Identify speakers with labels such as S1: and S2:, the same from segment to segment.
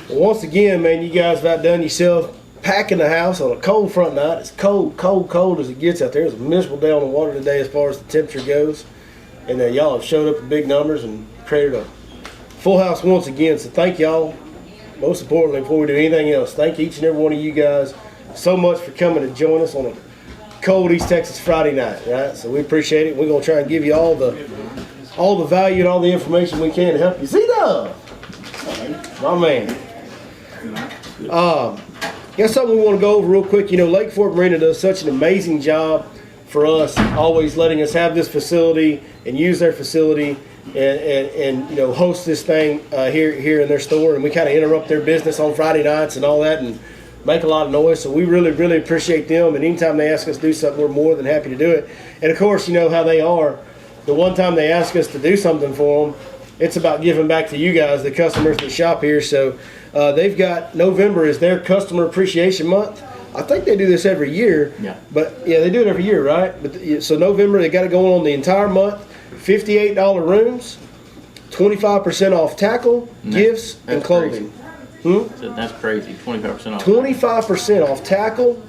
S1: Well, once again, man, you guys have outdone yourself packing the house on a cold front night. It's cold, cold, cold as it gets out there. It's a miserable day on the water today as far as the temperature goes. And y'all have showed up in big numbers and created a full house once again. So thank y'all. Most importantly, before we do anything else, thank each and every one of you guys so much for coming to join us on a cold East Texas Friday night, right? So we appreciate it. We're going to try and give you all the value and all the information we can to help you. Z-Dub! My man. Got something we want to go over real quick. You know, Lake Fork Marina does such an amazing job for us, always letting us have this facility and use their facility and you know, host this thing here in their store. And we kind of interrupt their business on Friday nights and all that and make a lot of noise. So we really, really appreciate them. And anytime they ask us to do something, we're more than happy to do it. And of course, you know how they are. The one time they ask us to do something for them, it's about giving back to you guys, the customers that shop here. So they've got November is their Customer Appreciation Month. I think they do this every year.
S2: Yeah.
S1: But yeah, they do it every year, right? But so November, they got it going on the entire month. $58 rooms, 25% off tackle, gifts, and clothing.
S2: So that's crazy. 25% off.
S1: 25% off tackle,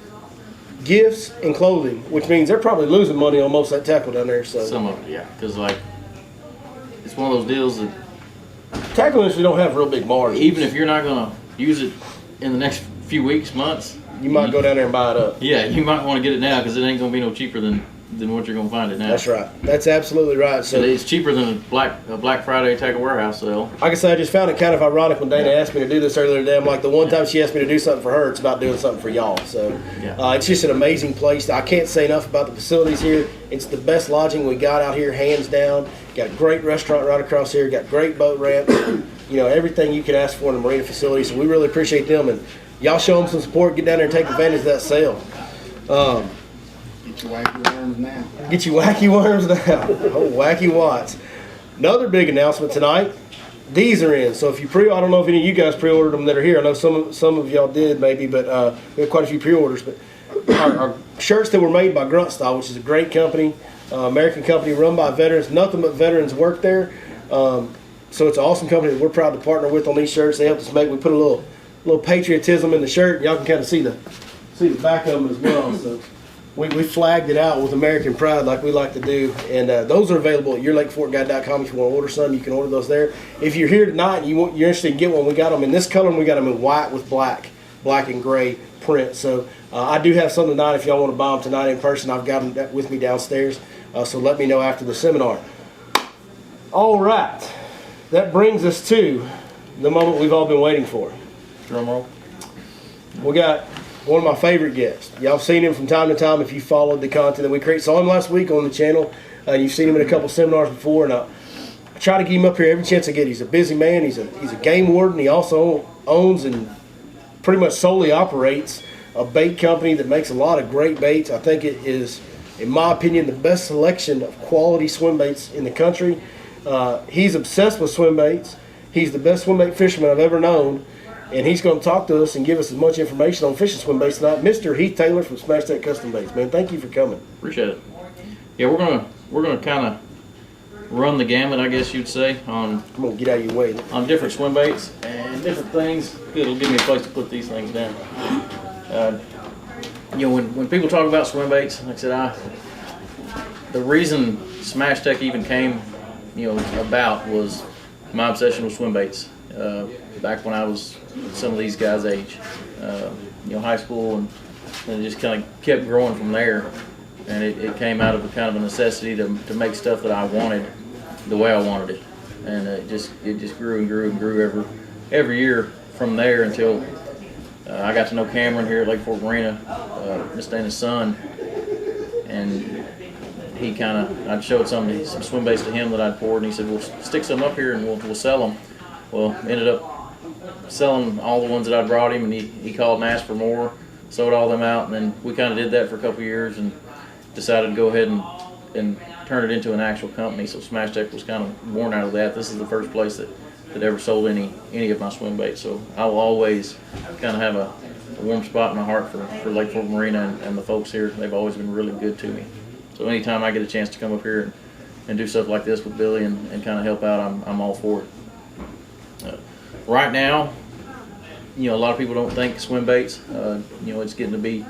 S1: gifts, and clothing, which means they're probably losing money on most of that tackle down there. So
S2: some of it, yeah, because like it's one of those deals that
S1: tackle industry don't have real big margins.
S2: Even if you're not gonna use it in the next few weeks, months,
S1: you might go down there and buy it up.
S2: Yeah, you might want to get it now because it ain't gonna be no cheaper than what you're gonna find it now.
S1: That's right. That's absolutely right. So
S2: it's cheaper than a Black Friday tackle warehouse sale.
S1: Like I said, I just found it kind of ironic when Dana asked me to do this earlier today. I'm like, the one time she asked me to do something for her, it's about doing something for y'all. So it's just an amazing place. I can't say enough about the facilities here. It's the best lodging we got out here, hands down. Got a great restaurant right across here. Got great boat ramp. You know, everything you could ask for in the marina facility. So we really appreciate them. And y'all show them some support. Get down there and take advantage of that sale.
S3: Get your wacky worms now.
S1: Get your wacky worms now. Oh, wacky watts. Another big announcement tonight. These are in. So if you I don't know if any of you guys pre-ordered them that are here. I know some of y'all did maybe, but we had quite a few pre-orders. But our shirts that were made by Grunt Style, which is a great company, American company run by veterans. Nothing but veterans work there. So it's an awesome company that we're proud to partner with on these shirts. They helped us make. We put a little patriotism in the shirt. Y'all can kind of see the back of them as well. So we flagged it out with American pride like we like to do. And those are available at yourlakeforkguide.com. If you want to order some, you can order those there. If you're here tonight and you're interested in getting one, we got them in this color and we got them in white with black and gray print. So I do have some tonight if y'all want to buy them tonight in person. I've got them with me downstairs. So let me know after the seminar. All right. That brings us to the moment we've all been waiting for.
S2: Drum roll.
S1: We got one of my favorite guests. Y'all have seen him from time to time if you followed the content that we create. Saw him last week on the channel. You've seen him in a couple seminars before, and I try to get him up here every chance I get. He's a busy man. He's a game warden. He also owns and pretty much solely operates a bait company that makes a lot of great baits. I think it is, in my opinion, the best selection of quality swim baits in the country. He's obsessed with swim baits. He's the best swim bait fisherman I've ever known. And he's going to talk to us and give us as much information on fishing swim baits tonight. Mr. Heath Taylor from Smash Tech Custom Baits. Man, thank you for coming.
S2: Appreciate it. Yeah, we're gonna kind of run the gamut, I guess you'd say, on.
S1: Come on, get out of your way.
S2: On different swim baits and different things. It'll give me a place to put these things down. You know, when people talk about swim baits, like I said, the reason Smash Tech even came, you know, about was my obsession with swim baits. Back when I was some of these guys' age, you know, high school, and it just kind of kept growing from there. And it came out of a kind of a necessity to make stuff that I wanted the way I wanted it. And it just grew and grew and grew every year from there until I got to know Cameron here at Lake Fork Marina, Miss Dana's son, and he I'd showed some swim baits to him that I'd poured, and he said, "We'll stick some up here and we'll sell them." Well, ended up selling all the ones that I brought him, and he called and asked for more, sold all them out, and then we kind of did that for a couple of years and decided to go ahead and turn it into an actual company. So Smash Tech was kind of born out of that. This is the first place that ever sold any of my swim baits. So I will always kind of have a warm spot in my heart for Lake Fork Marina and the folks here. They've always been really good to me. So anytime I get a chance to come up here and do stuff like this with Billy and kind of help out, I'm all for it. Right now, a lot of people don't think swim baits. It's getting to be,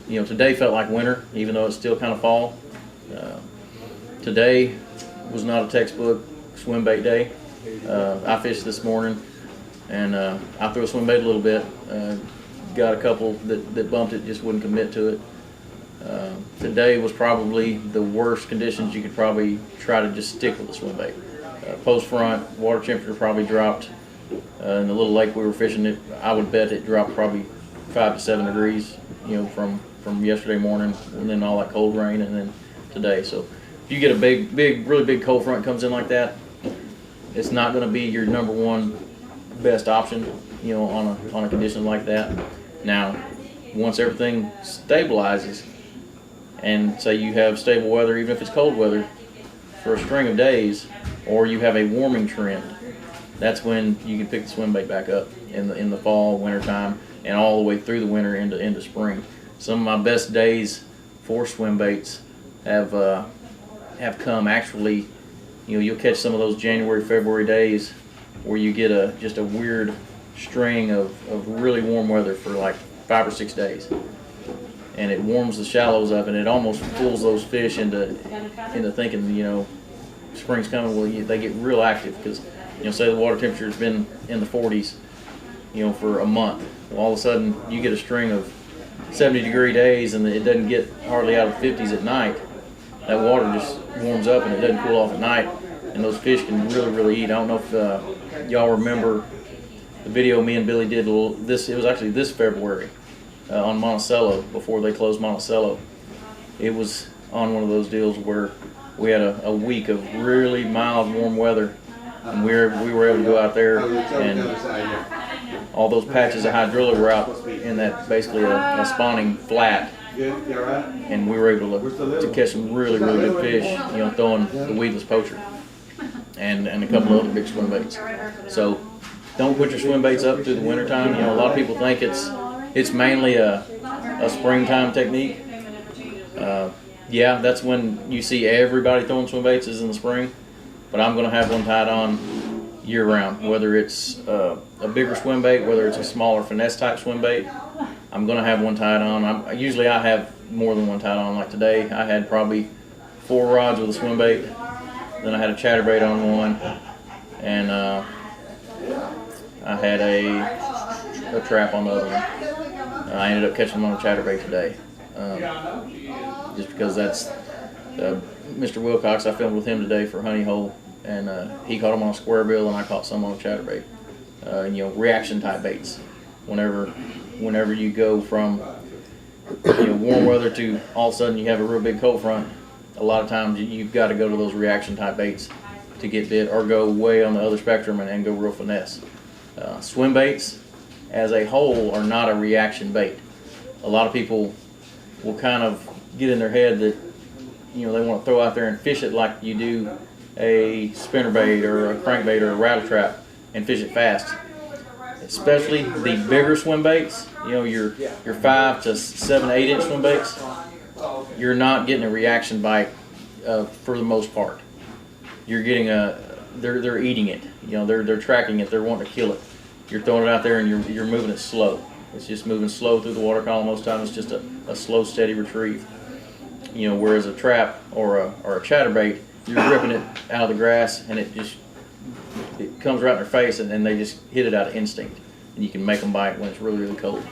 S2: today felt like winter, even though it's still kind of fall. Today was not a textbook swim bait day. I fished this morning, and I threw a swim bait a little bit. Got a couple that bumped it, just wouldn't commit to it. Today was probably the worst conditions you could probably try to just stick with a swim bait. Post front, water temperature probably dropped. In the little lake we were fishing, I would bet it dropped probably 5 to 7 degrees, from yesterday morning, and then all that cold rain, and then today. So if you get a really big cold front comes in like that, it's not going to be your number one best option, on a condition like that. Now, once everything stabilizes, and say you have stable weather, even if it's cold weather, for a string of days, or you have a warming trend, that's when you can pick the swim bait back up in the fall, winter time, and all the way through the winter into spring. Some of my best days for swim baits have come actually. You'll catch some of those January, February days where you get just a weird string of really warm weather for like 5 or 6 days, and it warms the shallows up, and it almost fools those fish into thinking spring's coming. Well, they get real active because say the water temperature has been in the 40s for a month. Well, all of a sudden you get a string of 70-degree days, and it doesn't get hardly out of the 50s at night. That water just warms up, and it doesn't cool off at night, and those fish can really eat. I don't know if y'all remember the video me and Billy did. It was actually this February on Monticello, before they closed Monticello. It was on one of those deals where we had a week of really mild, warm weather, and we were able to go out there, and all those patches of hydrilla were out in that basically a spawning flat, and we were able to catch some really good fish, throwing the weedless poacher and a couple of other big swim baits. So don't put your swim baits up through the winter time. A lot of people think it's mainly a springtime technique. Yeah, that's when you see everybody throwing swim baits, is in the spring. But I'm going to have one tied on year round, whether it's a bigger swim bait, whether it's a smaller finesse type swim bait. I'm going to have one tied on. Usually I have more than one tied on. Like today, I had probably 4 rods with a swim bait. Then I had a chatterbait on one, and I had a trap on the other one. I ended up catching them on a chatterbait today, just because that's Mr. Wilcox. I filmed with him today for Honey Hole, and he caught them on a square bill, and I caught some on a chatterbait. Reaction type baits. Whenever you go from warm weather to all of a sudden you have a real big cold front, a lot of times you've got to go to those reaction type baits to get bit, or go way on the other spectrum and go real finesse. Swim baits as a whole are not a reaction bait. A lot of people will kind of get in their head that they want to throw out there and fish it like you do a spinnerbait or a crankbait or a rattle trap and fish it fast. Especially the bigger swim baits, your 5 to 7, 8 inch swim baits, you're not getting a reaction bite for the most part. You're getting they're eating it. They're tracking it. They're wanting to kill it. You're throwing it out there and you're moving it slow. It's just moving slow through the water column. Most times it's just a slow, steady retrieve. Whereas a trap or a chatterbait, you're ripping it out of the grass, and it comes right in their face, and then they just hit it out of instinct, and you can make them bite when it's really cold.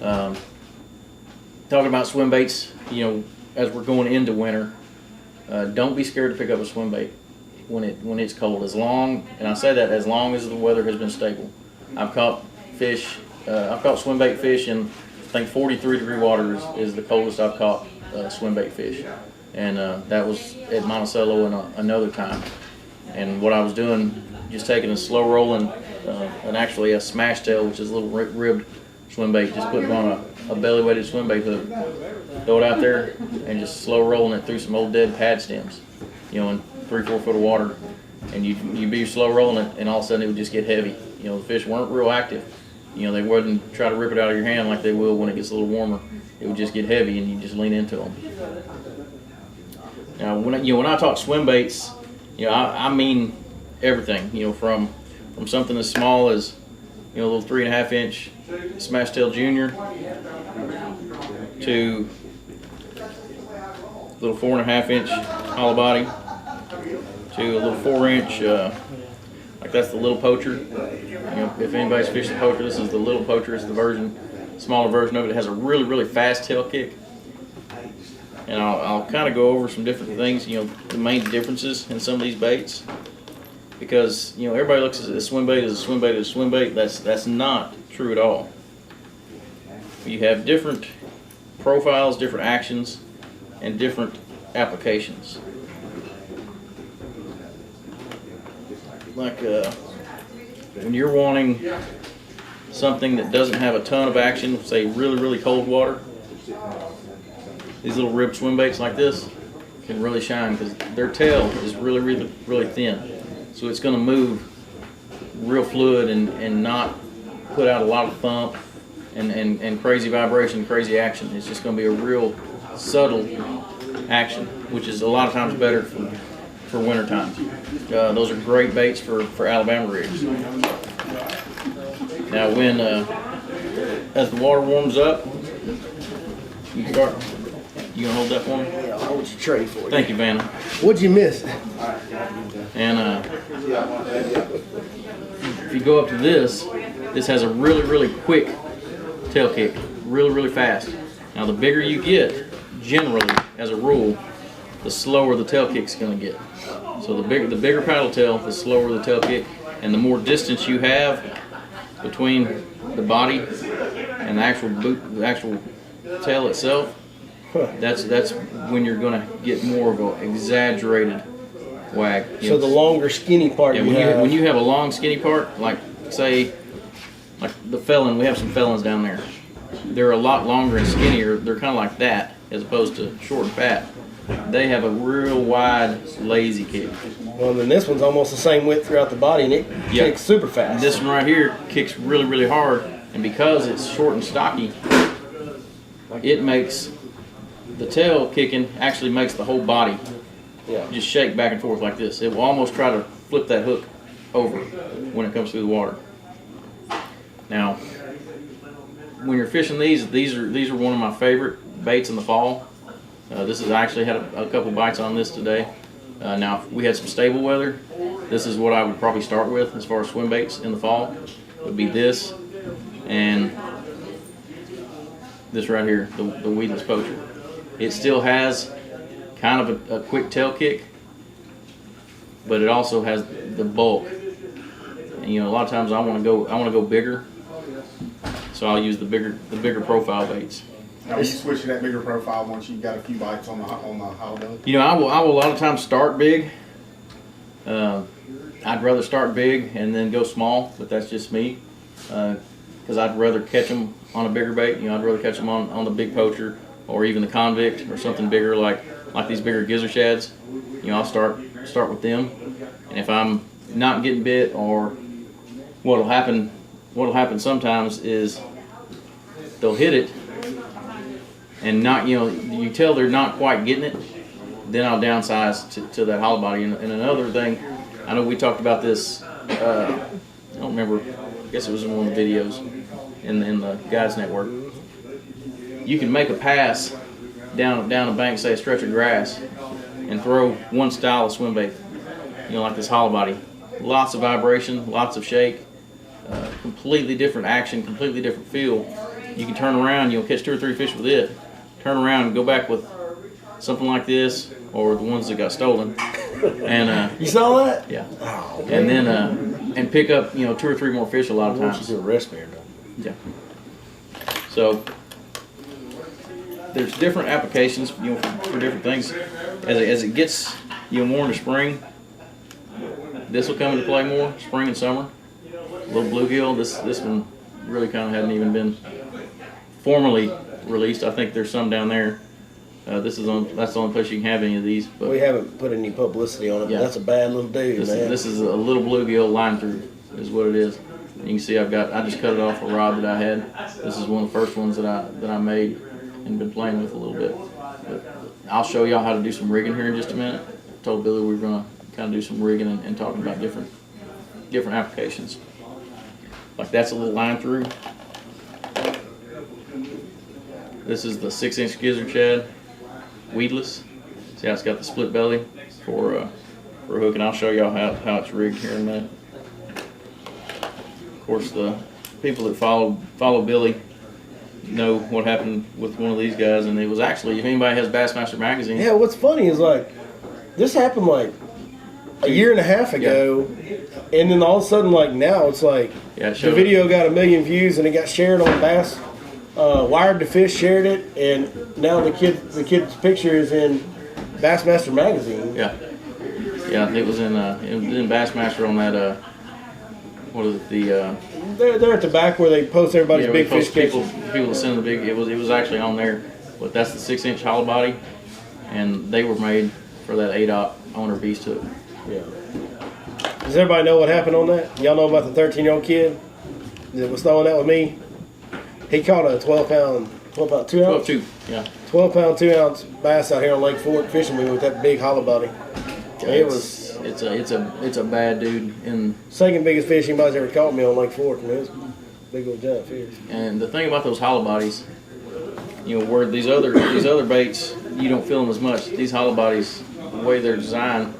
S2: Talking about swim baits, as we're going into winter, don't be scared to pick up a swim bait when it's cold. As long as the weather has been stable. I've caught swim bait fish in, I think 43-degree water is the coldest I've caught swim bait fish, and that was at Monticello and another time. And what I was doing, just taking a slow rolling, and actually a smash tail, which is a little ribbed swim bait, just putting on a belly weighted swim bait hook, throw it out there, and just slow rolling it through some old dead pad stems, in 3-4 foot of water, and you'd be slow rolling it, and all of a sudden it would just get heavy. The fish weren't real active. They wouldn't try to rip it out of your hand like they will when it gets a little warmer. It would just get heavy, and you just lean into them. Now, when I talk swim baits, I mean everything. From something as small as a little 3.5-inch smash tail junior to a little 4.5-inch hollow body to a little 4-inch, like that's the little poacher. If anybody's fished the poacher, this is the little poacher. It's the smaller version of it. It has a really, really fast tail kick. And I'll kind of go over some different things, the main differences in some of these baits. Because, everybody looks at a swim bait as a swim bait as a swim bait. That's not true at all. You have different profiles, different actions, and different applications. Like when you're wanting something that doesn't have a ton of action, say really, really cold water, these little ribbed swim baits like this can really shine because their tail is really, really, really thin. So it's going to move real fluid and not put out a lot of thump and crazy vibration, crazy action. It's just going to be a real subtle action, which is a lot of times better for winter time. Those are great baits for Alabama rigs. Now as the water warms up, you start. You gonna hold that for me?
S1: Yeah, I'll hold your tray for you.
S2: Thank you, Vanna.
S1: What'd you miss?
S2: And if you go up to this has a really, really quick tail kick, really, really fast. Now the bigger you get, generally, as a rule, the slower the tail kick's gonna get. So the bigger paddle tail, the slower the tail kick, and the more distance you have between the body and the actual tail itself. That's when you're going to get more of an exaggerated wag.
S1: So the longer skinny part
S2: when you have a long skinny part, like say, like the felon, we have some felons down there. They're a lot longer and skinnier. They're kind of like that as opposed to short and fat. They have a real wide, lazy kick.
S1: Well, then this one's almost the same width throughout the body, and it kicks super fast.
S2: This one right here kicks really, really hard, and because it's short and stocky, it makes the tail kicking actually makes the whole body just shake back and forth like this. It will almost try to flip that hook over when it comes through the water. Now, when you're fishing these are one of my favorite baits in the fall. This has actually had a couple bites on this today. Now, if we had some stable weather, this is what I would probably start with as far as swim baits in the fall. It would be this and this right here, the weedless poacher. It still has kind of a quick tail kick, but it also has the bulk. And, a lot of times I want to go bigger, so I'll use the bigger profile baits.
S3: Now, you switch to that bigger profile once you've got a few bites on the hollow belly?
S2: I will a lot of times start big. I'd rather start big and then go small, but that's just me. Because I'd rather catch them on a bigger bait. I'd rather catch them on the big poacher or even the convict or something bigger like these bigger gizzard shads. I'll start with them. And if I'm not getting bit, or what'll happen sometimes is they'll hit it and not, you tell they're not quite getting it, then I'll downsize to that hollow body. And another thing, I know we talked about this, I don't remember, I guess it was in one of the videos in the Guys Network. You can make a pass down a bank, say a stretch of grass, and throw one style of swim bait, like this hollow body. Lots of vibration, lots of shake, completely different action, completely different feel. You can turn around, you'll catch 2 or 3 fish with it. Turn around and go back with something like this, or the ones that got stolen. And
S1: you saw that?
S2: Yeah.
S1: Oh,
S2: and then and pick up 2 or 3 more fish a lot of times.
S1: You do a rest bear,
S2: yeah. So there's different applications, for different things. As it gets more into spring, this will come into play more. Spring and summer. A little bluegill. This one really kind of hadn't even been formally released. I think there's some down there. That's the only place you can have any of these. But
S1: we haven't put any publicity on it.
S2: Yeah.
S1: But that's a bad little dude, man.
S2: This is a little bluegill line through, is what it is. You can see I just cut it off a rod that I had. This is one of the first ones that I made and been playing with a little bit. But I'll show y'all how to do some rigging here in just a minute. I told Billy we were gonna kind of do some rigging and talking about different applications. like that's a little line through. This is the 6-inch gizzard shad, weedless. See how it's got the split belly for a hook, and I'll show y'all how it's rigged here in a minute. Of course, the people that follow Billy know what happened with one of these guys, and it was actually, if anybody has Bassmaster magazine.
S1: Yeah, what's funny is like, this happened like a year and a half ago, and then all of a sudden, like now, it's like the video got 1 million views and it got shared on Bass. Wired to Fish shared it, and now the kid's picture is in Bassmaster magazine.
S2: Yeah, it was in Bassmaster on that. What is it?
S1: They're at the back where they post everybody's big fish
S2: people that send the big. It was actually on there, but that's the 6-inch hollow body, and they were made for that 8-aught owner beast hook.
S1: Yeah. Does everybody know what happened on that? Y'all know about the 13-year-old kid that was throwing that with me? He caught a 12-pound 2-ounce?
S2: 12-2, yeah.
S1: 12-pound 2-ounce bass out here on Lake Fork fishing with that big hollow body.
S2: It's a bad dude. And
S1: second biggest fish anybody's ever caught me on Lake Fork, man. It's a big old giant fish.
S2: And the thing about those hollow bodies, where these other baits, you don't feel them as much. These hollow bodies, the way they're designed,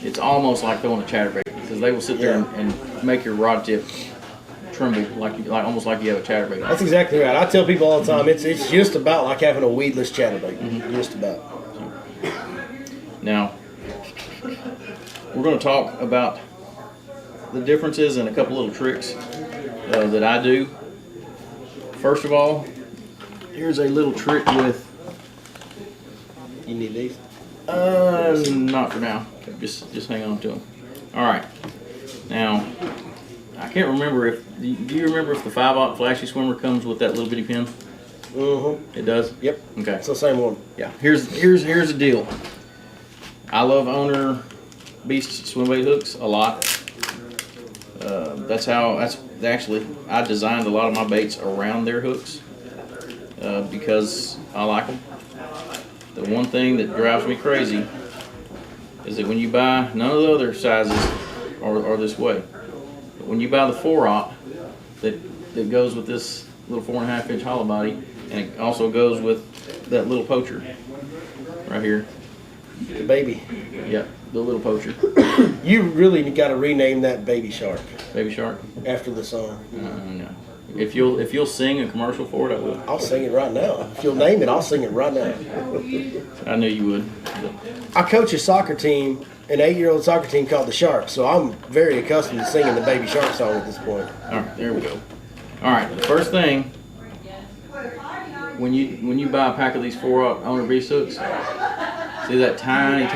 S2: it's almost like throwing a chatterbait, because they will sit there and make your rod tip tremble almost like you have a chatterbait.
S1: That's exactly right. I tell people all the time, it's just about like having a weedless chatterbait. Just about.
S2: Now, we're going to talk about the differences and a couple little tricks that I do. First of all, here's a little trick with.
S1: You need these?
S2: Not for now. Just hang on to them. All right. Now, I can't remember do you remember if the 5-aught flashy swimmer comes with that little bitty pin?
S1: Mm-hmm.
S2: It does.
S1: Yep.
S2: Okay.
S1: It's the same one.
S2: Yeah. Here's the deal. I love owner beast swim bait hooks a lot. That's actually, I designed a lot of my baits around their hooks because I like them. The one thing that drives me crazy is that when you buy, none of the other sizes are this way, but when you buy the 4-aught that goes with this little 4.5-inch hollow body, and it also goes with that little poacher right here.
S1: The baby.
S2: Yeah, the little poacher.
S1: You really got to rename that Baby Shark.
S2: Baby Shark?
S1: After the song.
S2: No. If you'll sing a commercial for it, I will.
S1: I'll sing it right now. If you'll name it, I'll sing it right now.
S2: I knew you would.
S1: I coach a soccer team, an 8-year-old soccer team called the Sharks, so I'm very accustomed to singing the Baby Shark song at this point.
S2: All right, there we go. All right, the first thing, when you buy a pack of these 4-aught owner beast hooks, see that tiny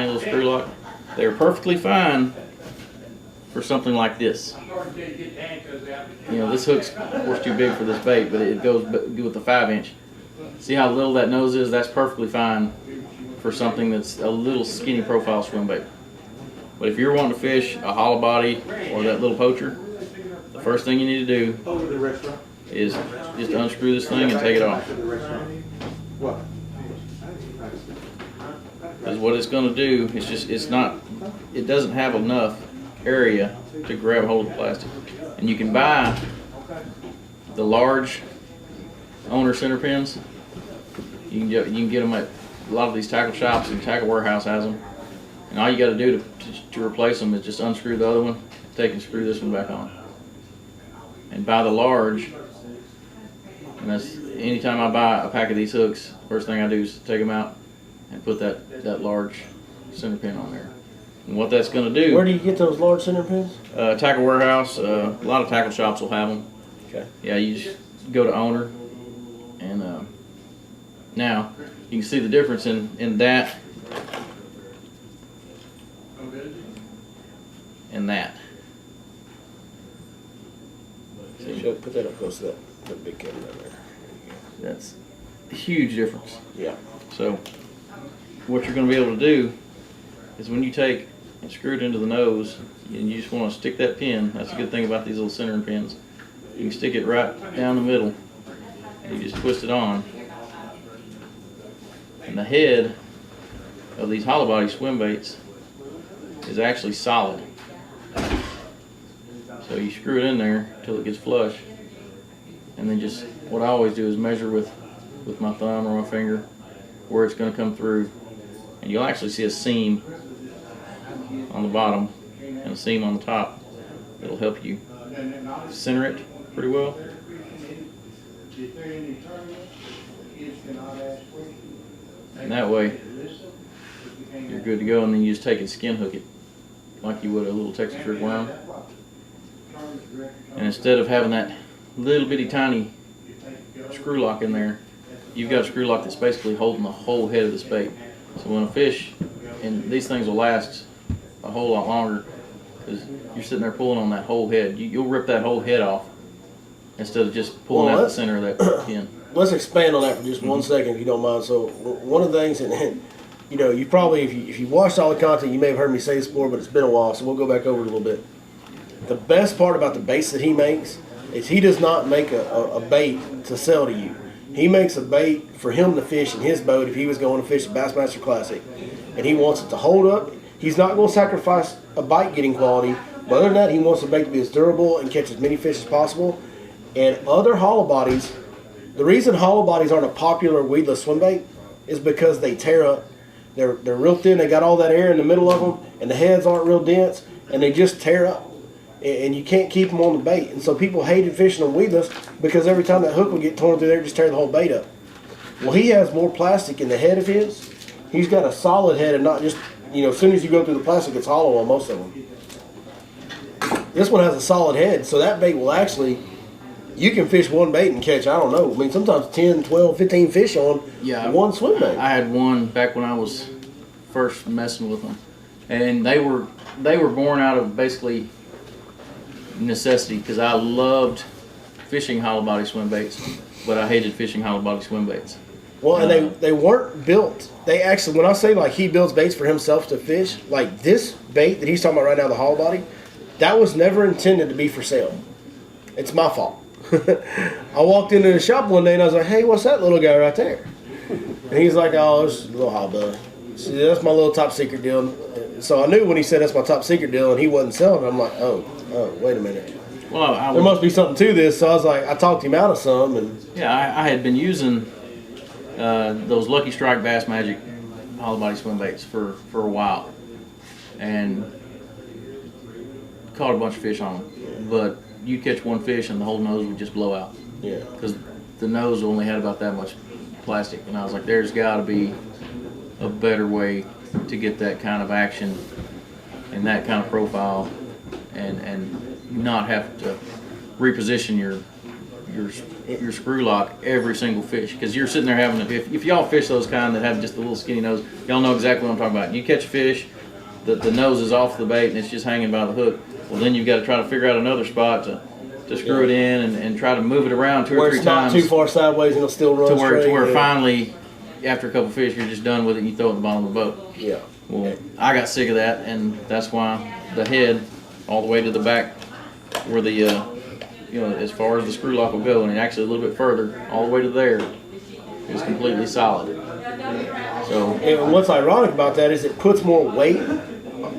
S2: little screw lock? They're perfectly fine for something like this. This hook's of course too big for this bait, but it goes with the 5-inch. See how little that nose is? That's perfectly fine for something that's a little skinny profile swim bait. But if you're wanting to fish a hollow body or that little poacher, the first thing you need to do is just unscrew this thing and take it off. Because what it's going to do is it doesn't have enough area to grab hold of the plastic. And you can buy the large owner center pins. You can get them at a lot of these tackle shops, and Tackle Warehouse has them. And all you got to do to replace them is just unscrew the other one, take and screw this one back on. And buy the large. And that's anytime I buy a pack of these hooks, first thing I do is take them out and put that large center pin on there. And what that's going to do...
S1: Where do you get those large center pins?
S2: Tackle Warehouse. A lot of tackle shops will have them.
S1: Okay.
S2: Yeah, you just go to owner, and now you can see the difference in that and that.
S1: So put that up close to that big camera right there.
S2: That's a huge difference.
S1: Yeah.
S2: So what you're going to be able to do is when you take and screw it into the nose, and you just want to stick that pin. That's a good thing about these little centering pins. You can stick it right down the middle. You just twist it on. And the head of these hollow body swim baits is actually solid. So you screw it in there till it gets flush, and then just what I always do is measure with my thumb or my finger where it's going to come through, and you'll actually see a seam on the bottom and a seam on the top. It'll help you center it pretty well. And that way you're good to go, and then you just take and skin hook it like you would a little Texas rig worm. And instead of having that little bitty tiny screw lock in there, you've got a screw lock that's basically holding the whole head of this bait. So when a fish, and these things will last a whole lot longer because you're sitting there pulling on that whole head. You'll rip that whole head off instead of just pulling out the center of that skin.
S1: Let's expand on that for just 1 second, if you don't mind. So one of the things, and you know, you probably, if you watched all the content, you may have heard me say this before, but it's been a while, so we'll go back over it a little bit. The best part about the baits that he makes is he does not make a bait to sell to you. He makes a bait for him to fish in his boat if he was going to fish the Bassmaster Classic, and he wants it to hold up. He's not going to sacrifice a bite getting quality, but other than that, he wants the bait to be as durable and catch as many fish as possible. And other hollow bodies, the reason hollow bodies aren't a popular weedless swim bait is because they tear up. They're real thin. They got all that air in the middle of them, and the heads aren't real dense, and they just tear up. And you can't keep them on the bait. And so people hated fishing on weedless because every time that hook would get torn through there, just tear the whole bait up. Well, he has more plastic in the head of his. He's got a solid head and not just, you know, as soon as you go through the plastic, it's hollow on most of them. This one has a solid head, so that bait will actually, you can fish one bait and catch, I don't know, I mean, sometimes 10, 12, 15 fish on one swim bait.
S2: I had one back when I was first messing with them, and they were born out of basically necessity because I loved fishing hollow body swim baits, but I hated fishing hollow body swim baits.
S1: Well, and they weren't built. They actually, when I say like he builds baits for himself to fish, like this bait that he's talking about right now, the hollow body, that was never intended to be for sale. It's my fault. I walked into the shop one day and I was like, hey, what's that little guy right there? And he's like, oh, it's a little hollow belly. See, that's my little top secret deal. So I knew when he said that's my top secret deal and he wasn't selling it, I'm like, oh, wait a minute.
S2: Well,
S1: there must be something to this. So I was like, I talked him out of some. And
S2: yeah, I had been using those Lucky Strike Bass Magic hollow body swim baits for a while, and caught a bunch of fish on them. But you catch one fish and the whole nose would just blow out.
S1: Yeah.
S2: Because the nose only had about that much plastic, and I was like, there's got to be a better way to get that kind of action and that kind of profile, and not have to reposition your screw lock every single fish, because you're sitting there having if y'all fish those kind that have just a little skinny nose, y'all know exactly what I'm talking about. You catch a fish, the nose is off the bait and it's just hanging by the hook. Well, then you've got to try to figure out another spot to screw it in and try to move it around two or three times.
S1: Where it's not too far sideways and it'll still run straight.
S2: To where finally, after a couple fish, you're just done with it and you throw it at the bottom of the boat.
S1: Yeah.
S2: Well, I got sick of that, and that's why the head all the way to the back where the as far as the screw lock will go, and actually a little bit further, all the way to there, is completely solid. So,
S1: and what's ironic about that is it puts more weight,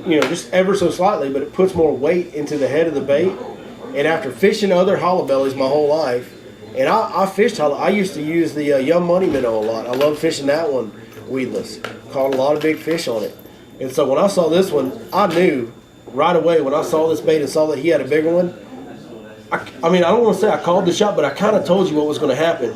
S1: just ever so slightly, but it puts more weight into the head of the bait. And after fishing other hollow bellies my whole life, and I fished hollow, I used to use the Young Money minnow a lot. I love fishing that one weedless. Caught a lot of big fish on it. And so when I saw this one, I knew right away when I saw this bait and saw that he had a bigger one. I mean, I don't want to say I called the shot, but I kind of told you what was going to happen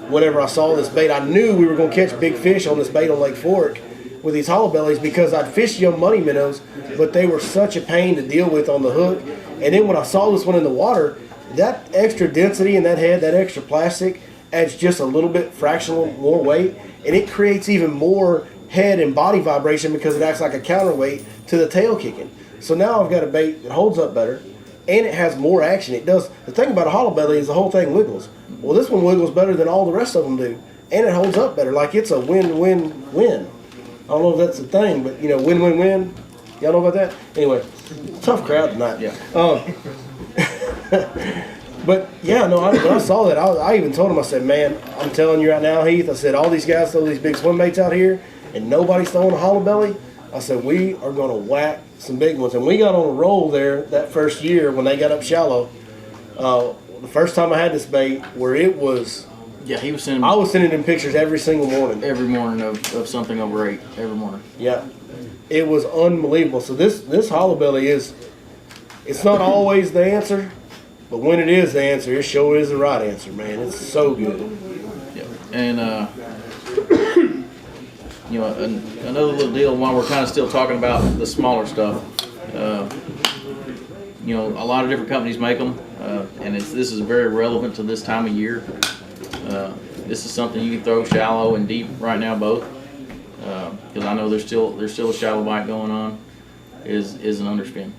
S1: whenever I saw this bait. I knew we were going to catch big fish on this bait on Lake Fork with these hollow bellies because I'd fished Young Money minnows, but they were such a pain to deal with on the hook. And then when I saw this one in the water, that extra density in that head, that extra plastic, adds just a little bit fractional more weight, and it creates even more head and body vibration because it acts like a counterweight to the tail kicking. So now I've got a bait that holds up better, and it has more action. It does. The thing about a hollow belly is the whole thing wiggles. Well, this one wiggles better than all the rest of them do, and it holds up better. Like it's a win-win-win. I don't know if that's the thing, but win-win-win. Y'all know about that? Anyway, tough crowd tonight.
S2: Yeah.
S1: But yeah, no. When I saw that, I even told him. I said, "Man, I'm telling you right now, Heath." I said, "All these guys throw these big swim baits out here, and nobody's throwing a hollow belly." I said, we are going to whack some big ones. And we got on a roll there that first year when they got up shallow. The first time I had this bait where it was,
S2: Yeah, he was sending
S1: I was sending him pictures every single morning.
S2: every morning of something over 8 every morning.
S1: Yeah, it was unbelievable. So this hollow belly it's not always the answer, but when it is the answer, it sure is the right answer, man. It's so good.
S2: Yeah, and another little deal while we're kind of still talking about the smaller stuff. A lot of different companies make them, and this is very relevant to this time of year. This is something you can throw shallow and deep right now both, because I know there's still a shallow bite going on. Is an underspin.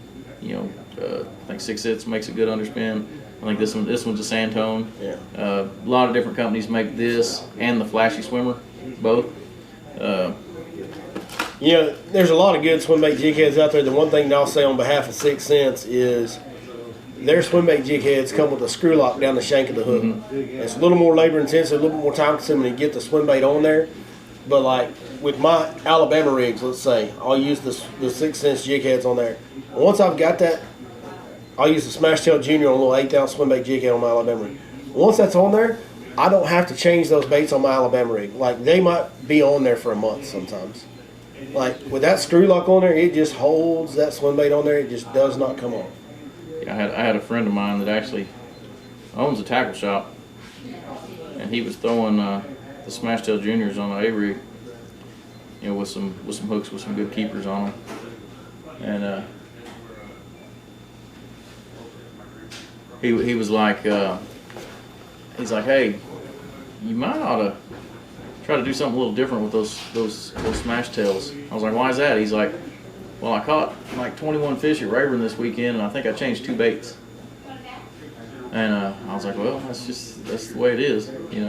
S2: I think 6/6 makes a good underspin. I think this one's a sand tone.
S1: Yeah.
S2: A lot of different companies make this and the flashy swimmer, both.
S1: There's a lot of good swim bait jig heads out there. The one thing that I'll say on behalf of 6 Cents is their swim bait jig heads come with a screw lock down the shank of the hook.
S2: Mm-hmm.
S1: It's a little more labor intensive, a little bit more time consuming to get the swim bait on there. But like with my Alabama rigs, let's say, I'll use the 6 Cents jig heads on there. And once I've got that, I'll use the Smash Tail Junior on a little 8-ounce swim bait jig head on my Alabama rig. Once that's on there, I don't have to change those baits on my Alabama rig. Like they might be on there for a month sometimes. Like with that screw lock on there, it just holds that swim bait on there. It just does not come off.
S2: I had a friend of mine that actually owns a tackle shop, and he was throwing the Smash Tail Juniors on an A rig, with some hooks with some good keepers on them, and he was like, he's like, hey, you might ought to try to do something a little different with those Smash Tails. I was like, why is that? He's like, well, I caught like 21 fish at Rayburn this weekend, and I think I changed 2 baits. And I was like, well, that's the way it is, He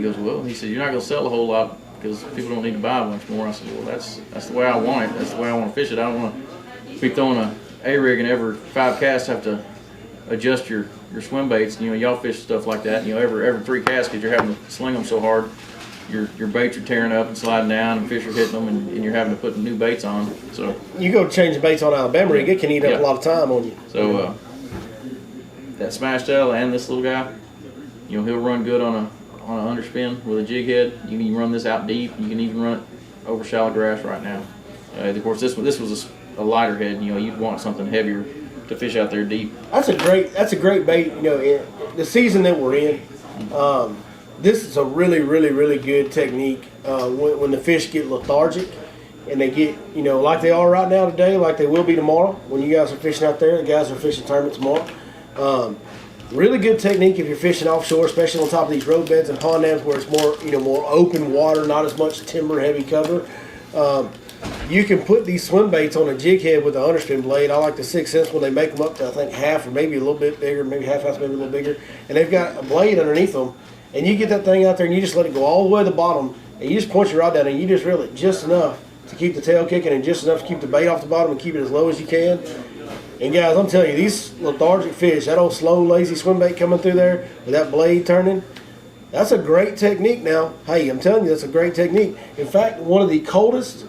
S2: goes, well, he said, you're not going to sell a whole lot because people don't need to buy a bunch more. I said, well, that's the way I want it. That's the way I want to fish it. I don't want to be throwing a A-rig and every 5 casts have to adjust your swim baits. Y'all fish stuff like that. Every 3 casts because you're having to sling them so hard. Your baits are tearing up and sliding down, and fish are hitting them, and you're having to put new baits on. So
S1: you go change the baits on Alabama rig, it can eat up a lot of time on you.
S2: So that Smash Tail and this little guy, he'll run good on an underspin with a jig head. You can run this out deep. You can even run it over shallow grass right now. Of course, this was a lighter head. You'd want something heavier to fish out there deep.
S1: That's a great bait. In the season that we're in. This is a really, really, really good technique when the fish get lethargic and they get, like they are right now today, like they will be tomorrow when you guys are fishing out there. The guys are fishing tournament tomorrow. Really good technique if you're fishing offshore, especially on top of these road beds and pond dams where it's more, more open water, not as much timber heavy cover. You can put these swim baits on a jig head with an underspin blade. I like the 6 Cents when they make them up to, I think, half or maybe a little bit bigger, maybe half ounce, maybe a little bigger. And they've got a blade underneath them. And you get that thing out there and you just let it go all the way to the bottom and you just point your rod down and you just reel it just enough to keep the tail kicking and just enough to keep the bait off the bottom and keep it as low as you can. And guys, I'm telling you, these lethargic fish, that old slow, lazy swim bait coming through there with that blade turning, that's a great technique now. Hey, I'm telling you, that's a great technique. In fact, one of the coldest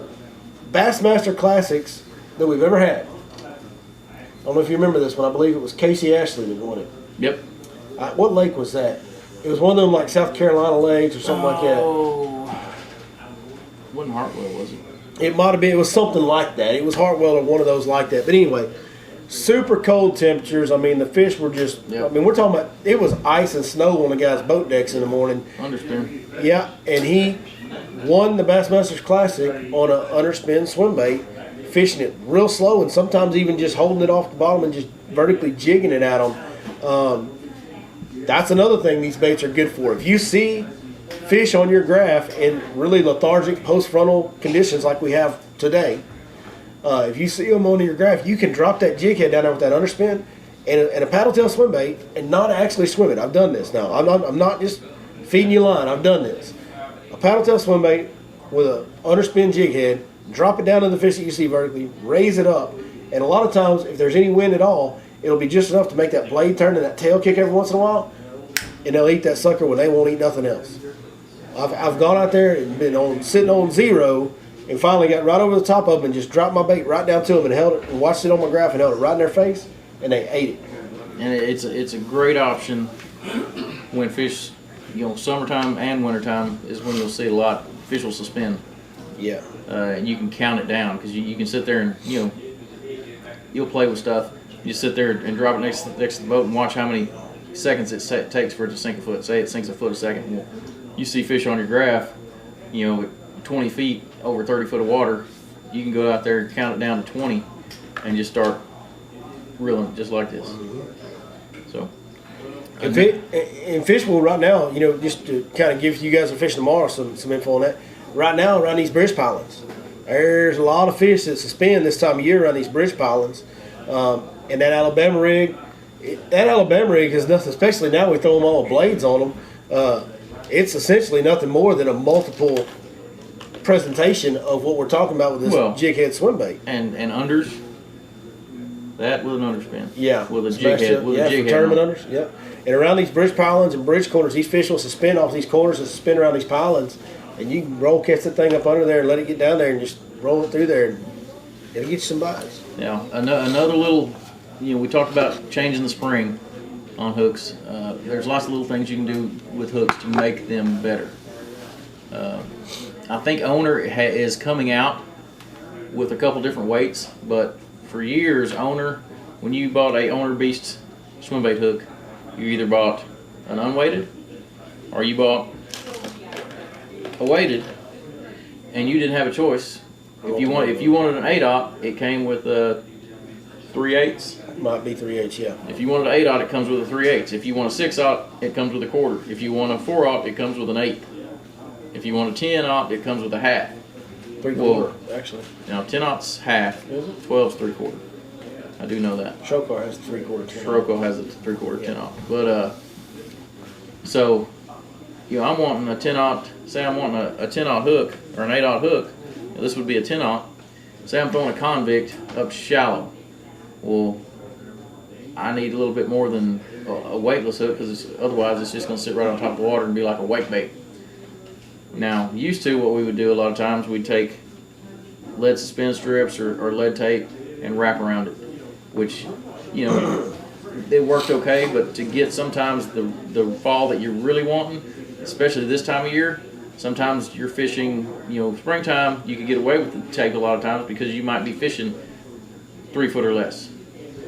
S1: Bassmaster Classics that we've ever had. I don't know if you remember this one. I believe it was Casey Ashley that won it.
S2: Yep.
S1: What lake was that? It was one of them like South Carolina lakes or something like that.
S2: Oh, wasn't Hartwell, was it?
S1: It might have been. It was something like that. It was Hartwell or one of those like that. But anyway, super cold temperatures. I mean, the fish were just.
S2: Yep.
S1: I mean, we're talking about. It was ice and snow on the guy's boat decks in the morning.
S2: Underspin.
S1: Yeah, and he won the Bassmasters Classic on an underspin swim bait, fishing it real slow and sometimes even just holding it off the bottom and just vertically jigging it at them. That's another thing these baits are good for. If you see fish on your graph in really lethargic post-frontal conditions like we have today, if you see them on your graph, you can drop that jig head down there with that underspin and a paddle tail swim bait and not actually swim it. I've done this now. I'm not just feeding you line. I've done this. A paddle tail swim bait with an underspin jig head, drop it down to the fish that you see vertically, raise it up, and a lot of times if there's any wind at all, it'll be just enough to make that blade turn and that tail kick every once in a while, and they'll eat that sucker when they won't eat nothing else. I've gone out there and been sitting on zero and finally got right over the top of them and just dropped my bait right down to them and held it and watched it on my graph and held it right in their face, and they ate it.
S2: And it's a great option when fish, summertime and wintertime is when you'll see a lot. Fish will suspend.
S1: Yeah.
S2: And you can count it down because you can sit there and you'll play with stuff. You sit there and drop it next to the boat and watch how many seconds it takes for it to sink a foot. Say it sinks a foot a second. Well, you see fish on your graph, at 20 feet over 30 foot of water. You can go out there and count it down to 20 and just start reeling just like this. So.
S1: And fish will right now, just to kind of give you guys a Fish Tomorrow some info on that. Right now, around these bridge pilings, there's a lot of fish that suspend this time of year around these bridge pilings. And that Alabama rig has nothing, especially now we throw them all blades on them. It's essentially nothing more than a multiple presentation of what we're talking about with this jig head swim bait.
S2: And unders, that with an underspin.
S1: Yeah.
S2: With a jig head. With a jig
S1: for tournament unders. Yep. And around these bridge pilings and bridge corners, these fish will suspend off these corners and suspend around these pilings. And you can catch that thing up under there and let it get down there and just roll it through there. And it'll get you some bites.
S2: Now, another little, we talked about changing the spring on hooks. There's lots of little things you can do with hooks to make them better. I think Owner is coming out with a couple different weights, but for years, Owner, when you bought a Owner Beast swim bait hook, you either bought an unweighted or you bought a weighted, and you didn't have a choice. If you wanted an 8/0, it came with a 3/8.
S1: Might be 3/8, yeah.
S2: If you wanted an 8/0, it comes with a 3/8. If you want a 6/0, it comes with a quarter. If you want a 4/0, it comes with an 1/8. If you want a 10/0, it comes with a half.
S1: 3/4, actually.
S2: Now 10/0's half,
S1: Is it?
S2: 12's 3/4. I do know that.
S1: Shokar has 3/4.
S2: Scirocco has a 3/4 10/0. But so I'm wanting a 10/0. Say I'm wanting a 10/0 hook or an 8/0 hook. This would be a 10/0. Say I'm throwing a convict up shallow. Well, I need a little bit more than a weightless hook because otherwise it's just going to sit right on top of the water and be like a wake bait. Now, used to what we would do a lot of times, we'd take lead suspend strips or lead tape and wrap around it, which, it worked okay, but to get sometimes the fall that you're really wanting, especially this time of year, sometimes you're fishing, springtime, you can get away with the tape a lot of times because you might be fishing 3 foot or less.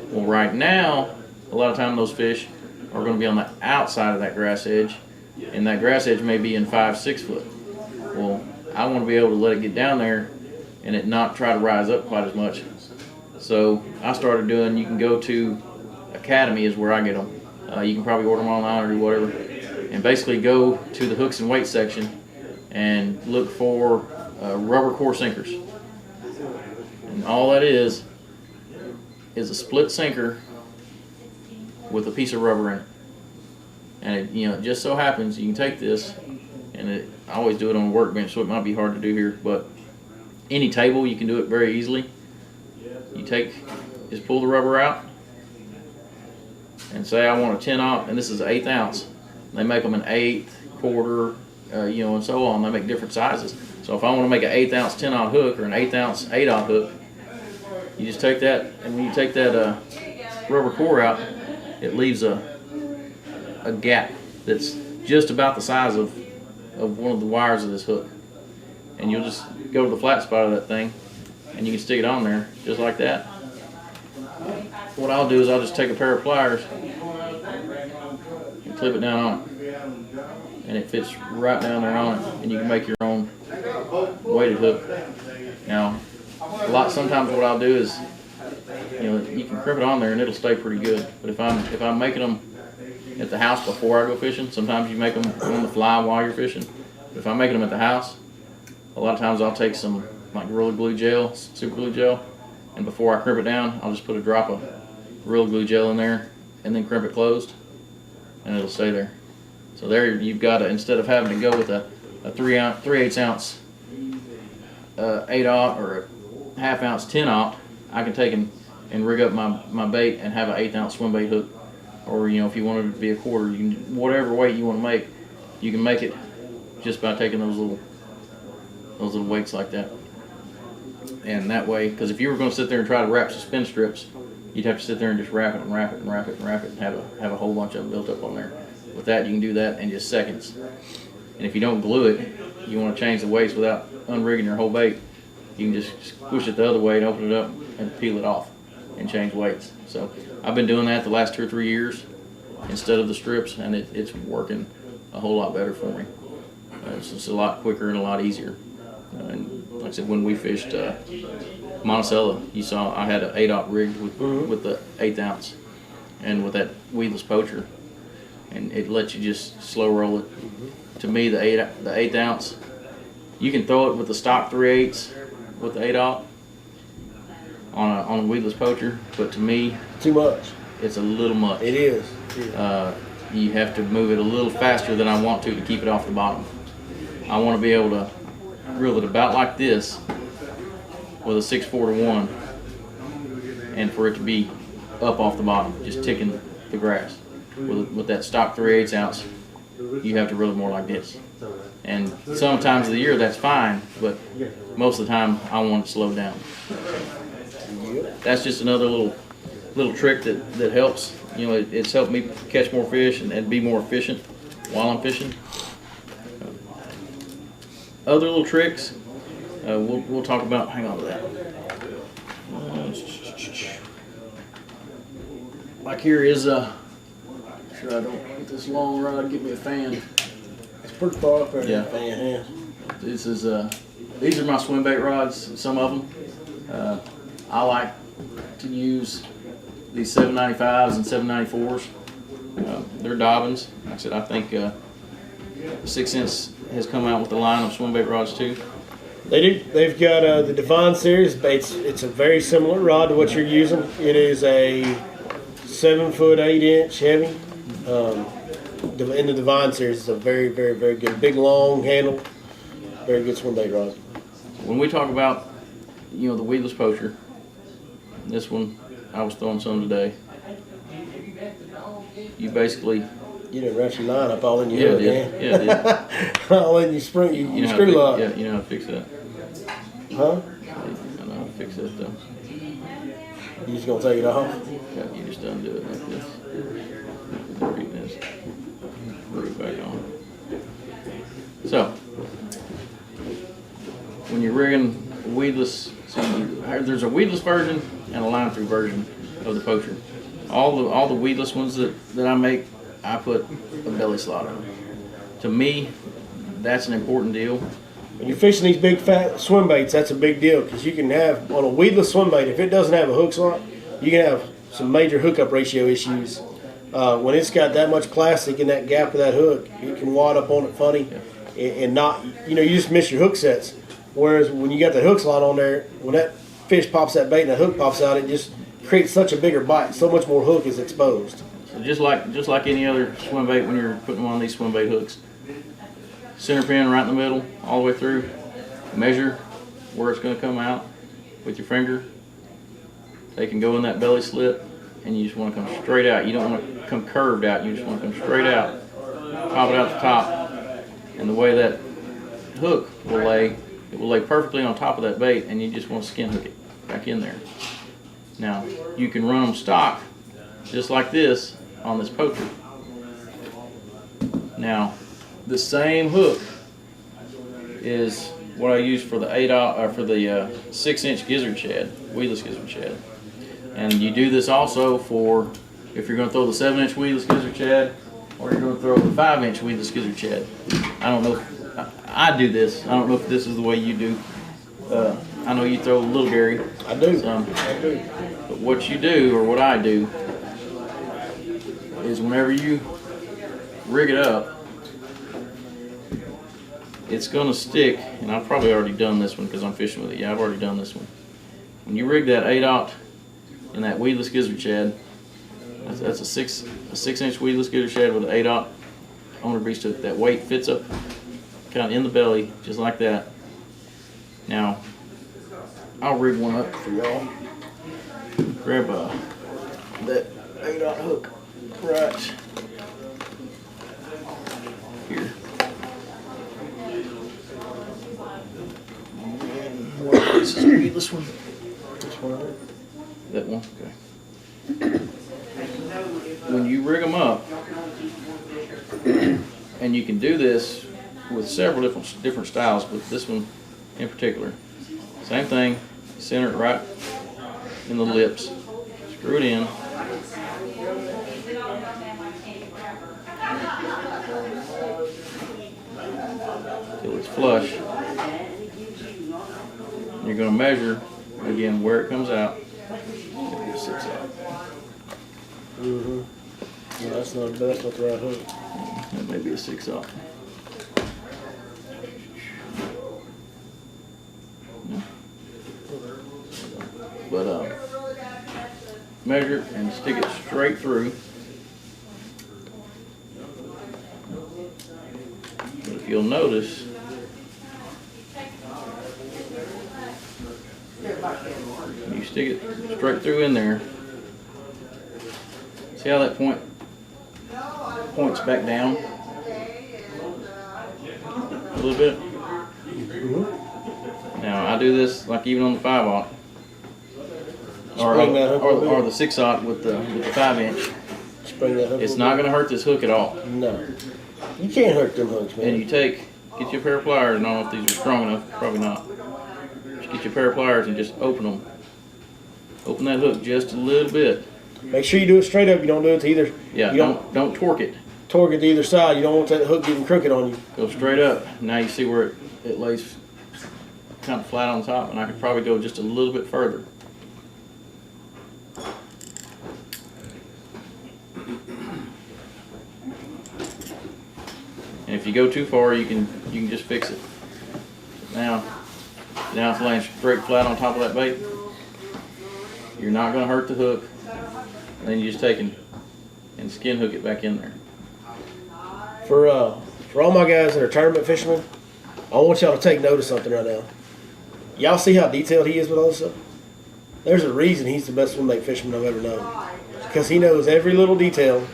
S2: Well, right now, a lot of time those fish are going to be on the outside of that grass edge, and that grass edge may be in 5-6 foot. Well, I want to be able to let it get down there and it not try to rise up quite as much. So I started doing, you can go to Academy is where I get them. You can probably order them online or do whatever. And basically go to the hooks and weight section and look for rubber core sinkers. And all that is a split sinker with a piece of rubber in it. And it just so happens you can take this, and I always do it on a workbench, so it might be hard to do here, but any table you can do it very easily. You just pull the rubber out, and say I want a 10/0, and this is an 1/8 ounce. They make them an 1/8, quarter, and so on. They make different sizes. So if I want to make an 1/8 ounce 10/0 hook or an 1/8 ounce 8/0 hook, you just take that, and when you take that rubber core out, it leaves a gap that's just about the size of one of the wires of this hook. And you'll just go to the flat spot of that thing, and you can stick it on there just like that. What I'll do is I'll just take a pair of pliers and clip it down on it, and it fits right down there on it, and you can make your own weighted hook. Now, sometimes what I'll do is, you can crimp it on there and it'll stay pretty good. But if I'm making them at the house before I go fishing, sometimes you make them on the fly while you're fishing. But if I'm making them at the house, a lot of times I'll take some like Gorilla Glue gel, super glue gel, and before I crimp it down, I'll just put a drop of Gorilla Glue gel in there and then crimp it closed, and it'll stay there. So there you've got instead of having to go with a 3/8 ounce 8/0 or a 1/2 ounce 10/0, I can take and rig up my bait and have an 1/8 ounce swim bait hook. Or if you wanted it to be a quarter, you can, whatever weight you want to make, you can make it just by taking those little weights like that. And that way, because if you were going to sit there and try to wrap suspend strips, you'd have to sit there and just wrap it and wrap it and wrap it and wrap it and have a whole bunch of them built up on there. With that, you can do that in just seconds. And if you don't glue it, you want to change the weights without unrigging your whole bait, you can just squish it the other way and open it up and peel it off and change weights. So I've been doing that the last 2 or 3 years instead of the strips, and it's working a whole lot better for me. It's just a lot quicker and a lot easier. And like I said, when we fished Monticello, you saw I had an 8/0 rigged with the 1/8 ounce and with that weedless poacher, and it lets you just slow roll it. To me, the 1/8 ounce, you can throw it with the stock 3/8 with the 8/0 on a weedless poacher, but to me,
S1: Too much.
S2: it's a little much.
S1: It is.
S2: You have to move it a little faster than I want to keep it off the bottom. I want to be able to reel it about like this with a 6/4 to 1, and for it to be up off the bottom, just ticking the grass. With that stock 3/8 ounce, you have to reel it more like this. And sometimes of the year that's fine, but most of the time I want it slowed down. That's just another little trick that helps. You know, it's helped me catch more fish and be more efficient while I'm fishing. Other little tricks, we'll talk about. Hang on to that. Like here is sure I don't get this long rod. Give me a fan.
S1: It's pretty far up there.
S2: Yeah.
S1: Fan, yeah.
S2: This is these are my swim bait rods. Some of them. I like to use these 795s and 794s. They're Dobbins. Like I said, I think 6 Sense has come out with a line of swim bait rods too.
S1: They do. They've got the Divine series. It's a very similar rod to what you're using. It is a 7-foot 8-inch heavy. In the Divine series, it's a very, very, very good, big, long handle, very good swim bait rod.
S2: When we talk about, you know, the weedless poacher, this one I was throwing some today. You basically.
S1: You didn't wrap your line up all in your hook,
S2: man. Yeah, it did.
S1: All in your spring, you
S2: know
S1: screw lock.
S2: Yeah, you know how to fix that.
S1: Huh?
S2: I know how to fix that though.
S1: You just gonna take it off?
S2: Yeah, you just undo it like this. Read this. Put it back on. So, when you're rigging a weedless, there's a weedless version and a line through version of the poacher. All the weedless ones that I make, I put a belly slot on. To me, that's an important deal.
S1: When you're fishing these big fat swim baits, that's a big deal because you can have, on a weedless swim bait, if it doesn't have a hook slot, you can have some major hookup ratio issues. When it's got that much plastic in that gap of that hook, it can wad up on it funny and not, you just miss your hook sets. Whereas when you got the hook slot on there, when that fish pops that bait and that hook pops out, it just creates such a bigger bite. So much more hook is exposed.
S2: So just like any other swim bait, when you're putting one of these swim bait hooks, center pin right in the middle, all the way through. Measure where it's going to come out with your finger. They can go in that belly slit, and you just want to come straight out. You don't want to come curved out. You just want to come straight out. Pop it out the top, and the way that hook will lay, it will lay perfectly on top of that bait, and you just want to skin hook it back in there. Now you can run them stock, just like this, on this poacher. Now, the same hook is what I use for the 6-inch gizzard shad, weedless gizzard shad. And you do this also for if you're going to throw the 7-inch weedless gizzard shad, or you're going to throw the 5-inch weedless gizzard shad. I don't know. I do this. I don't know if this is the way you do. I know you throw Little Gary.
S1: I do.
S2: I do. But what you do, or what I do, is whenever you rig it up, it's going to stick, and I've probably already done this one because I'm fishing with it. Yeah, I've already done this one. When you rig that 8/0 in that weedless gizzard shad, that's a 6-inch weedless gizzard shad with an 8/0 on the breech hook. That weight fits up kind of in the belly, just like that. Now, I'll rig one up for y'all. Grab that 8/0 hook right here. this is gonna be this one.
S1: This one right here.
S2: That one, okay. When you rig them up, and you can do this with several different styles, but this one in particular, same thing. Center it right in the lips. Screw it in. Till it's flush. You're going to measure again where it comes out. Maybe a 6 out.
S1: No, that's not the right hook.
S2: That may be a 6 out. No. But measure and stick it straight through. But if you'll notice, you stick it straight through in there. See how that points back down a little bit? Now I do this like even on the 5/0 or the 6/0 with the 5-inch.
S1: Spring that hook.
S2: It's not going to hurt this hook at all.
S1: No. You can't hurt them hooks, man.
S2: And you get you a pair of pliers, and I don't know if these are strong enough, probably not. Just get your pair of pliers and just open them. Open that hook just a little bit.
S1: Make sure you do it straight up. You don't do it to either.
S2: Yeah,
S1: you
S2: don't torque it.
S1: Torque it to either side. You don't want that hook getting crooked on you.
S2: Go straight up. Now you see where it lays kind of flat on top, and I could probably go just a little bit further. And if you go too far, you can just fix it. Now it's laying straight flat on top of that bait. You're not going to hurt the hook. And then you just take and skin hook it back in there.
S1: For all my guys that are tournament fishermen, I want y'all to take note of something right now. Y'all see how detailed he is with all this stuff? There's a reason he's the best swimbait fisherman I've ever known. Because he knows every little detail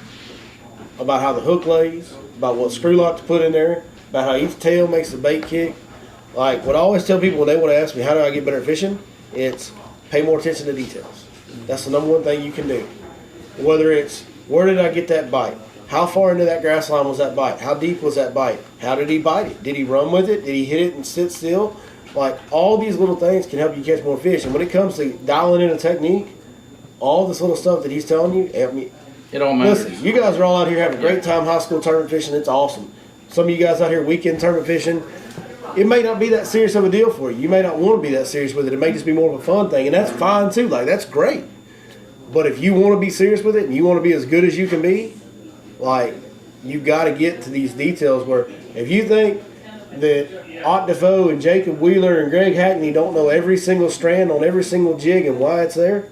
S1: about how the hook lays, about what screw lock to put in there, about how each tail makes the bait kick. Like what I always tell people when they want to ask me how do I get better at fishing, it's pay more attention to details. That's the number one thing you can do. Whether it's where did I get that bite? How far into that grass line was that bite? How deep was that bite? How did he bite it? Did he run with it? Did he hit it and sit still? Like all these little things can help you catch more fish. And when it comes to dialing in a technique, all this little stuff that he's telling you, I mean,
S2: it all matters.
S1: listen, you guys are all out here having a great time high school tournament fishing. It's awesome. Some of you guys out here weekend tournament fishing, it may not be that serious of a deal for you. You may not want to be that serious with it. It may just be more of a fun thing, and that's fine too. Like that's great. But if you want to be serious with it and you want to be as good as you can be, like you got to get to these details where if you think that Ott Defoe and Jacob Wheeler and Greg Hackney don't know every single strand on every single jig and why it's there,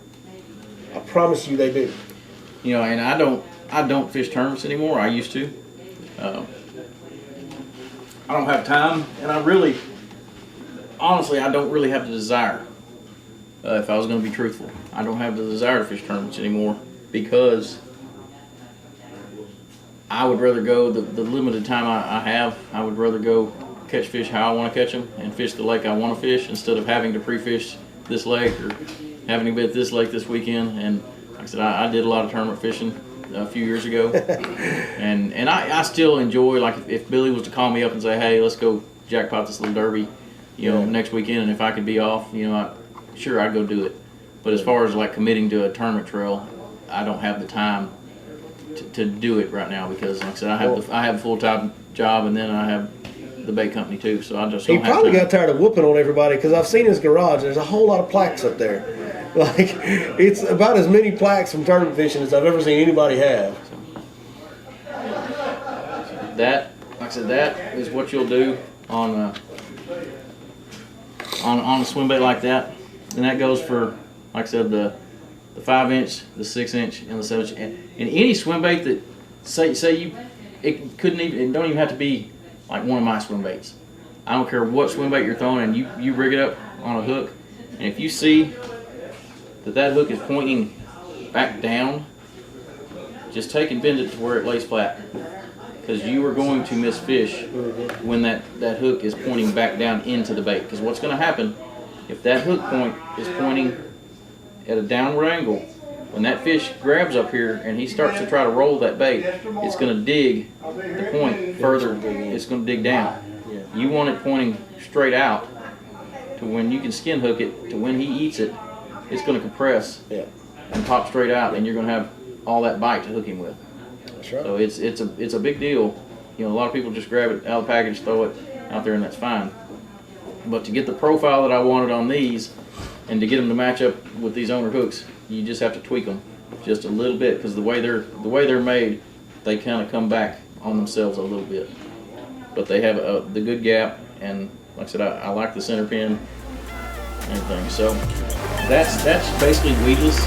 S1: I promise you they do.
S2: You know, and I don't fish tournaments anymore. I used to. I don't have time, and honestly, I don't really have the desire. If I was going to be truthful, I don't have the desire to fish tournaments anymore because I would rather go the limited time I have. I would rather go catch fish how I want to catch them and fish the lake I want to fish instead of having to pre-fish this lake or having to be at this lake this weekend. And like I said, I did a lot of tournament fishing a few years ago, and I still enjoy, like if Billy was to call me up and say, hey, let's go jackpot this little derby, next weekend, and if I could be off, sure, I'd go do it. But as far as like committing to a tournament trail, I don't have the time to do it right now because, like I said, I have a full-time job and then I have the bait company too, so I just don't have time. He
S1: probably got tired of whooping on everybody because I've seen his garage. There's a whole lot of plaques up there. Like it's about as many plaques from tournament fishing as I've ever seen anybody have.
S2: That, like I said, that is what you'll do on a swim bait like that, and that goes for, like I said, the 5-inch, the 6-inch, and the 7-inch, and any swim bait that it don't even have to be like one of my swim baits. I don't care what swim bait you're throwing, and you rig it up on a hook, and if you see that hook is pointing back down, just take and bend it to where it lays flat, because you are going to miss fish when that hook is pointing back down into the bait. Because what's going to happen if that hook point is pointing at a downward angle, when that fish grabs up here and he starts to try to roll that bait, it's going to dig the point further. It's going to dig down. You want it pointing straight out to when you can skin hook it to when he eats it, it's going to compress and pop straight out, and you're going to have all that bite to hook him with.
S1: That's right.
S2: So it's a big deal. You know, a lot of people just grab it out of the package, throw it out there, and that's fine. But to get the profile that I wanted on these, and to get them to match up with these owner hooks, you just have to tweak them just a little bit, because the way they're made, they kind of come back on themselves a little bit. But they have the good gap, and like I said, I like the center pin and everything. So that's basically weedless.